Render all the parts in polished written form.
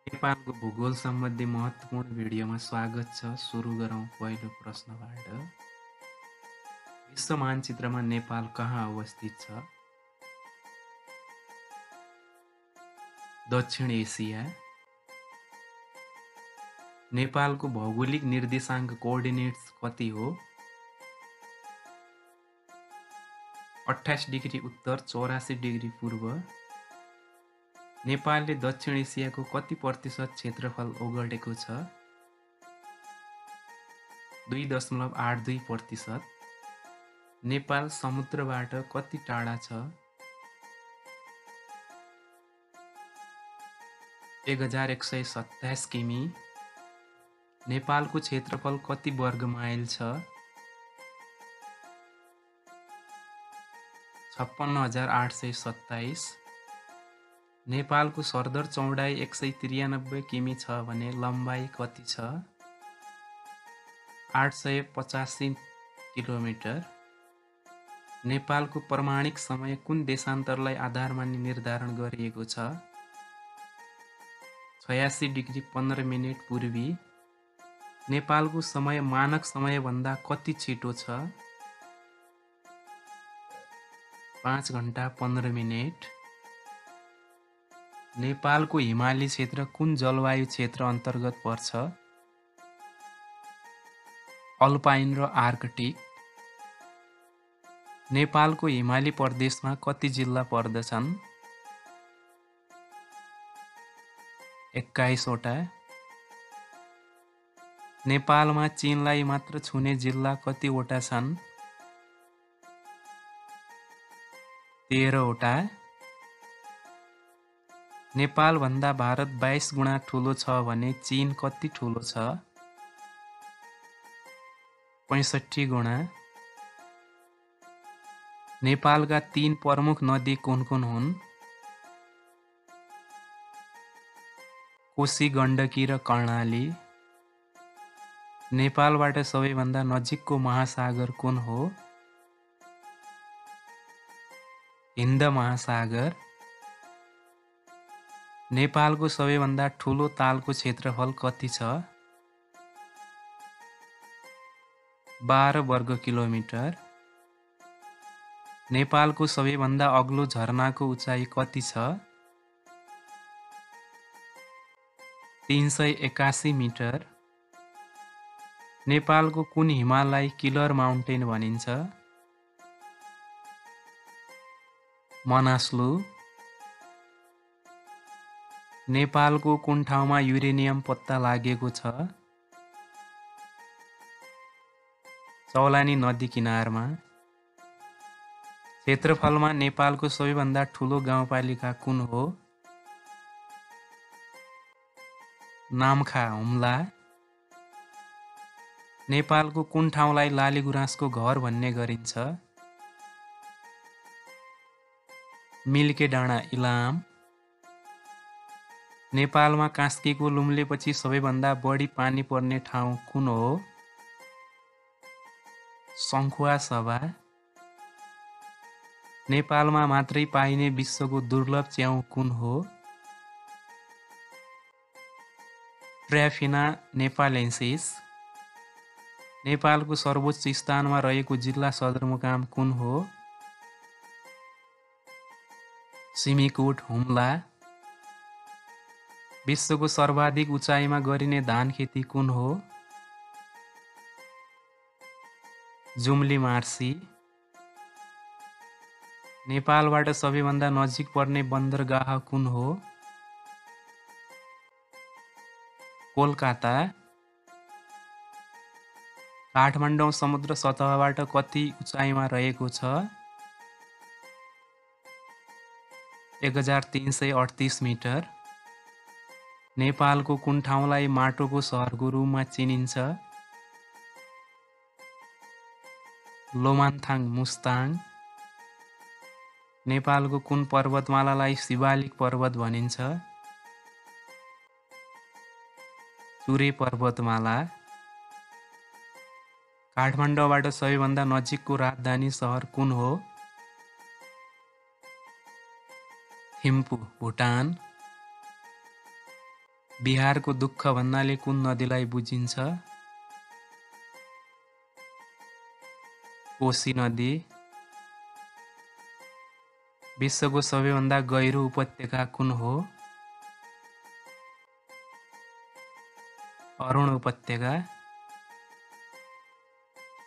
नेपालको भूगोल सम्बन्धी महत्त्वपूर्ण भिडियोमा स्वागत छ। सुरु गरौँ पहिलो प्रश्नबाट। विश्व मानचित्रमा नेपाल कहाँ अवस्थित छ? दक्षिण एसिया। नेपालको भौगोलिक निर्देशाङ्क कोअर्डिनेट्स कति हो? 28 डिग्री उत्तर 84 डिग्री पूर्व। नेपालले दक्षिण एसियाको कति प्रतिशत क्षेत्रफल ओगटेको छ? 2.82%। नेपाल समुद्रबाट कति टाढा छ? 1127 किमी। नेपालको क्षेत्रफल कति वर्ग माइल छ? 56,827। नेपालको सरदर चौडाइ 193 किमी छ भने लम्बाइ कति छ? 885 किलोमिटर। नेपालको प्रमाणिक समय कुन देशान्तरलाई आधार मानी निर्धारण गरिएको छ? 86 डिग्री 15 मिनेट पूर्वी। नेपालको समय मानक समयभन्दा कति छिटो छ? 5 घण्टा 15 मिनेट। नेपालको हिमाली क्षेत्र कुन जलवायु क्षेत्र अन्तर्गत पर्छ? अल्पाइन र आर्कटिक। नेपालको हिमाली प्रदेशमा कति जिल्ला पर्दछन्? 21 वटा। नेपालमा चीनलाई मात्र छुने जिल्ला कतिवटा छन्? 13 वटा। नेपालभन्दा भारत 22 गुणा ठुलो छ भने चीन कति ठुलो छ? 65 गुणा। नेपालका 3 प्रमुख नदी कुन कुन हुन्? कोशी, गण्डकी र कर्णाली। नेपालबाट सबैभन्दा नजिकको महासागर कुन हो? हिन्द महासागर। नेपालको सबैभन्दा ठुलो तालको क्षेत्रफल कति छ? 12 वर्ग किलोमिटर। नेपालको सबैभन्दा अग्लो झरनाको उचाइ कति छ? 381 मिटर। नेपालको कुन हिमाललाई किलर माउन्टेन भनिन्छ? मनासलु। नेपालको कुन ठाउँमा युरेनियम पत्ता लागेको छ? चौलानी नदी किनारमा। क्षेत्रफलमा नेपालको सबैभन्दा ठुलो गाउँपालिका कुन हो? नामखा हुम्ला। नेपालको कुन ठाउँलाई लालीगुराँसको घर भन्ने गरिन्छ? मिल्के डाँडा इलाम। नेपालमा कास्कीको लुम्लेपछि सबैभन्दा बढी पानी पर्ने ठाउँ कुन हो? सङ्खुवासभा। नेपालमा मात्रै पाइने विश्वको दुर्लभ च्याउ कुन हो? ट्र्याफिना नेपालेन्सिस। नेपालको सर्वोच्च स्थानमा रहेको जिल्ला सदरमुकाम कुन हो? सिमीकोट हुम्ला। विश्वको सर्वाधिक उचाइमा गरिने धान खेती कुन हो? जुम्ली मार्सी। नेपालबाट सबैभन्दा नजिक पर्ने बन्दरगाह कुन हो? कोलकाता। काठमाडौँ समुद्र सतहबाट कति उचाइमा रहेको छ? 1338 मिटर। नेपालको कुन ठाउँलाई माटोको सहरको रूपमा चिनिन्छ? लोमान्थाङ मुस्ताङ। नेपालको कुन पर्वतमालालाई शिवालिक पर्वत भनिन्छ? चुरे पर्वतमाला। काठमाडौँबाट सबैभन्दा नजिकको राजधानी सहर कुन हो? थिम्पू भुटान। बिहारको दुःख भन्नाले कुन नदीलाई बुझिन्छ? कोशी नदी। विश्वको सबैभन्दा गहिरो उपत्यका कुन हो? अरुण उपत्यका।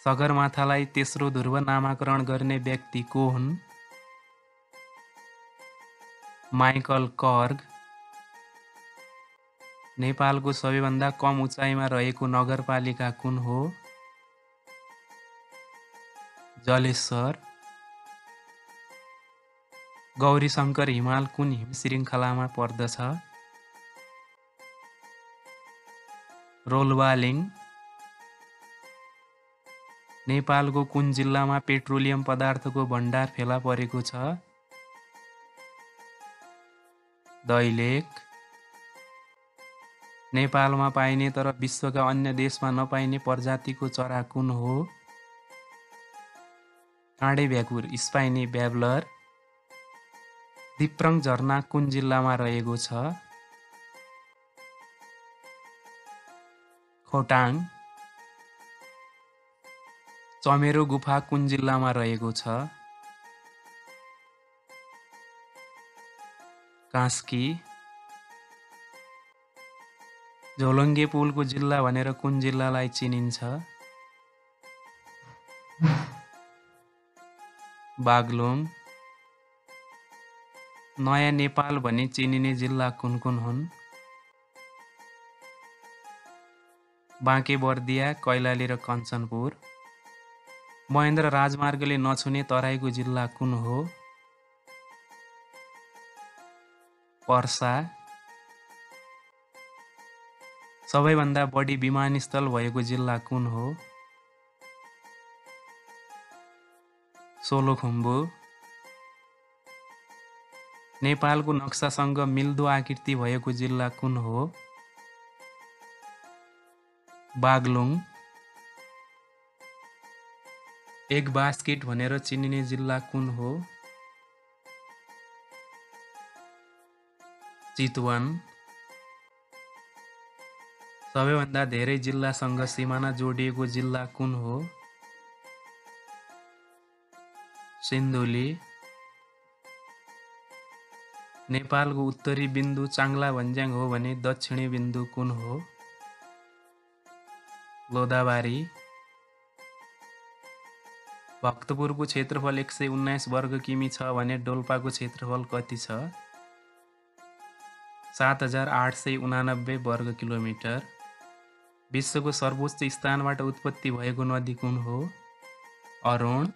सगरमाथालाई तेस्रो ध्रुव नामाकरण गर्ने व्यक्ति को हुन्? माइकल कर्ग। नेपालको सबैभन्दा कम उचाइमा रहेको नगरपालिका कुन हो? जलेश्वर। गौरीशङ्कर हिमाल कुन हिमश्रृङ्खलामा पर्दछ? रोल्वालिङ। नेपालको कुन जिल्लामा पेट्रोलियम पदार्थको भण्डार फेला परेको छ? दैलेख। नेपालमा पाइने तर विश्वका अन्य देशमा नपाइने प्रजातिको चरा कुन हो? काँडे भ्याकुर स्पाइनी ब्याब्लर। दिप्रङ झरना कुन जिल्लामा रहेको छ? खोटाङ। चमेरो गुफा कुन जिल्लामा रहेको छ? कास्की। झोलुङ्गे पुलको जिल्ला भनेर कुन जिल्लालाई चिनिन्छ? बागलुङ। नयाँ नेपाल भनी चिनिने जिल्ला कुन कुन हुन्? बाँकेबर्दिया, कैलाली र कञ्चनपुर। महेन्द्र राजमार्गले नछुने तराईको जिल्ला कुन हो? पर्सा। सबैभन्दा बढी विमानस्थल भएको जिल्ला कुन हो? सोलुखुम्बु। नेपालको नक्सासँग मिल्दो आकृति भएको जिल्ला कुन हो? बागलुङ। एक बास्केट भनेर चिनिने जिल्ला कुन हो? चितवन। सबैभन्दा धेरै जिल्लासँग सिमाना जोडिएको जिल्ला कुन हो? सिन्धुली। नेपालको उत्तरी बिन्दु चाङ्ला भन्ज्याङ हो भने दक्षिणी बिन्दु कुन हो? लोधाबारी। भक्तपुरको क्षेत्रफल 119 वर्ग किमी छ भने डोल्पाको क्षेत्रफल कति छ? 7889 वर्ग किलोमिटर। विश्वको सर्वोच्च स्थानबाट उत्पत्ति भएको नदी कुन हो? अरुण।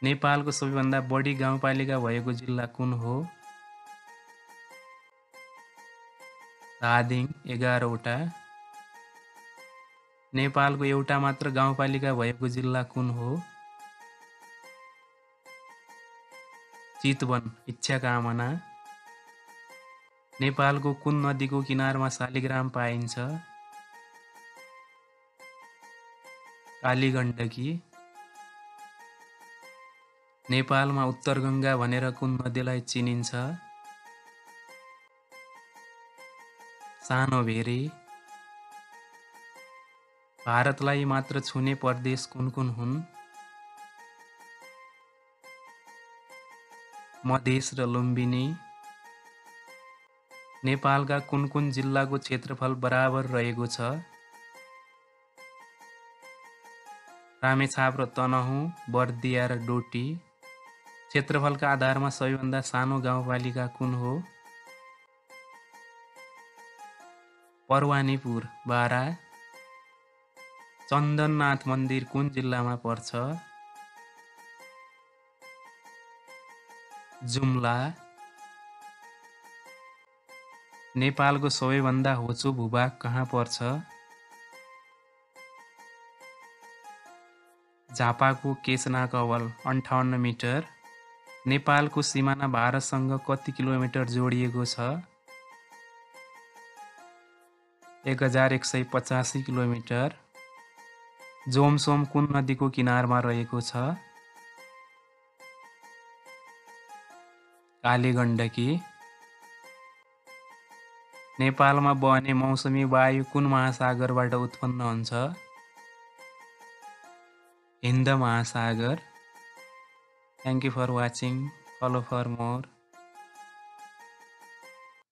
नेपालको सबैभन्दा बढी गाउँपालिका भएको जिल्ला कुन हो? धादिङ 11वटा। नेपालको एउटा मात्र गाउँपालिका भएको जिल्ला कुन हो? चितवन इच्छाकामना। नेपालको कुन नदीको किनारमा शालिग्राम पाइन्छ? कालीगण्डकी। नेपालमा उत्तरगङ्गा भनेर कुन नदीलाई चिनिन्छ? सानो भेरी। भारतलाई मात्र छुने प्रदेश कुन कुन हुन्? मधेस र लुम्बिनी। नेपालका कुन कुन जिल्लाको क्षेत्रफल बराबर रहेको छ? रामेछाप र तनहुँ, बर्दिया र डोटी। क्षेत्रफलका आधारमा सबैभन्दा सानो गाउँपालिका कुन हो? परवानीपुर 12। चन्दननाथ मन्दिर कुन जिल्लामा पर्छ? जुम्ला। नेपालको सबैभन्दा होचो भूभाग कहाँ पर्छ? झापाको केशनाग अवल 58 मिटर। नेपालको सिमाना भारतसँग कति किलोमिटर जोडिएको छ? 1185 किलोमिटर। जोमसोम कुन नदीको किनारमा रहेको छ? कालीगण्डकी। नेपालमा बहने मौसमी वायु कुन महासागरबाट उत्पन्न हुन्छ? हिन्द महासागर। Thank you for watching. Follow for more.